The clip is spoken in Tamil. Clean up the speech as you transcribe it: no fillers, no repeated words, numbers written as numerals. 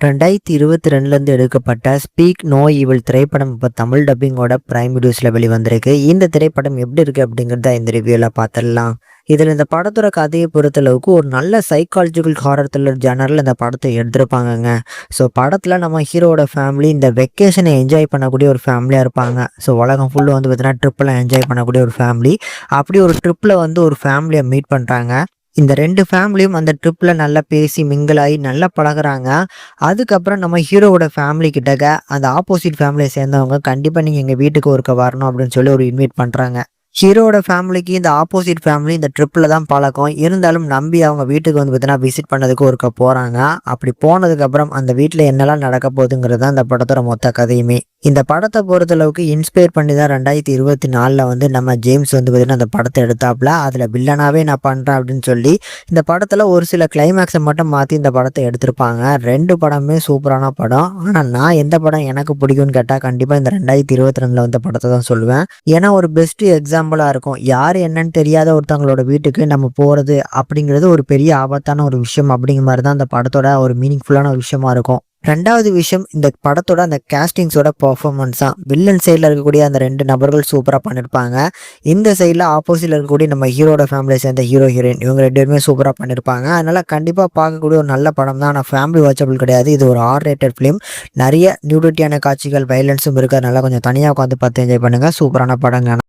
2022 எடுக்கப்பட்ட ஸ்பீக் நோ ஈவில் திரைப்படம் இப்போ தமிழ் டப்பிங்கோட பிரைம் வீடியோஸில் வெளிவந்திருக்கு. இந்த திரைப்படம் எப்படி இருக்குது அப்படிங்கிறத இந்த ரிவ்யூவில் பார்த்துடலாம். இதில் இந்த படத்தோட கதையை பொறுத்தளவுக்கு ஒரு நல்ல சைக்காலஜிக்கல் ஹாரர் த்ரில்லர் ஜானரில் இந்த படத்தை எடுத்திருப்பாங்கங்க. ஸோ படத்தில் நம்ம ஹீரோட ஃபேமிலி இந்த வெக்கேஷனை என்ஜாய் பண்ணக்கூடிய ஒரு ஃபேமிலியாக இருப்பாங்க. ஸோ உலகம் ஃபுல்லாக வந்து பார்த்தீங்கன்னா ட்ரிப்பெல்லாம் என்ஜாய் பண்ணக்கூடிய ஒரு ஃபேமிலி. அப்படி ஒரு ட்ரிப்பில் வந்து ஒரு ஃபேமிலியை மீட் பண்ணுறாங்க. இந்த 2 ஃபேமிலியும் அந்த ட்ரிப்பில் நல்லா பேசி மிங்கிளாகி நல்லா பழகுறாங்க. அதுக்கப்புறம் நம்ம ஹீரோவோட ஃபேமிலி கிட்டக்க அந்த ஆப்போசிட் ஃபேமிலியை சேர்ந்தவங்க கண்டிப்பாக நீங்கள் எங்கள் வீட்டுக்கு ஒருக்க வரணும் அப்படின்னு சொல்லி ஒரு இன்வைட் பண்ணுறாங்க. ஹீரோவோட ஃபேமிலிக்கு இந்த ஆப்போசிட் ஃபேமிலி இந்த ட்ரிப்பில் தான் பழக்கம். இருந்தாலும் நம்பி அவங்க வீட்டுக்கு வந்து பார்த்தீங்கன்னா விசிட் பண்ணதுக்கு ஒருக்க போகிறாங்க. அப்படி போனதுக்கப்புறம் அந்த வீட்டில் என்னெல்லாம் நடக்க போகுதுங்கிறது தான் இந்த படத்தோட மொத்த கதையுமே. இந்த படத்தை பொறுத்தளவுக்கு இன்ஸ்பயர் பண்ணி தான் 2024 வந்து நம்ம ஜேம்ஸ் வந்து பார்த்தீங்கன்னா அந்த படத்தை எடுத்தாப்புல. அதில் வில்லனாகவே நான் பண்ணுறேன் அப்படின்னு சொல்லி இந்த படத்தில் ஒரு சில கிளைமேக்ஸை மட்டும் மாற்றி இந்த படத்தை எடுத்திருப்பாங்க. 2 படமே சூப்பரான படம். ஆனால் நான் எந்த படம் எனக்கு பிடிக்கும்னு கேட்டால் கண்டிப்பாக இந்த 2022 வந்த படத்தை தான் சொல்லுவேன். ஏன்னா ஒரு பெஸ்ட் எக்ஸாம்பிளாக இருக்கும். யார் என்னன்னு தெரியாத ஒருத்தவங்களோட வீட்டுக்கு நம்ம போகிறது அப்படிங்கிறது ஒரு பெரிய ஆபத்தான ஒரு விஷயம் அப்படிங்கிற மாதிரி தான் அந்த படத்தோட ஒரு மீனிங்ஃபுல்லான ஒரு விஷயமா இருக்கும். 2வது விஷயம், இந்த படத்தோட அந்த கேஸ்டிங்ஸோட பர்ஃபார்மன்ஸ் தான். வில்லன் சைடில் இருக்கக்கூடிய அந்த 2 நபர்கள் சூப்பராக பண்ணியிருப்பாங்க. இந்த சைடில் ஆப்போசிட்டில் இருக்கக்கூடிய நம்ம ஹீரோட ஃபேமிலியை சேர்ந்த ஹீரோ ஹீரோயின் இவங்க 2 பேருமே சூப்பராக பண்ணியிருப்பாங்க. அதனால் கண்டிப்பாக பார்க்கக்கூடிய ஒரு நல்ல படம் தான். ஆனால் ஃபேமிலி வாட்சபிள் கிடையாது. இது ஒரு R-rated ஃபிலிம். நிறைய நியூடிட்டியான காட்சிகள் வைலன்ஸும் இருக்குது. அதனால் கொஞ்சம் தனியாக உட்காந்து பார்த்து என்ஜாய் பண்ணுங்கள். சூப்பரான படங்க.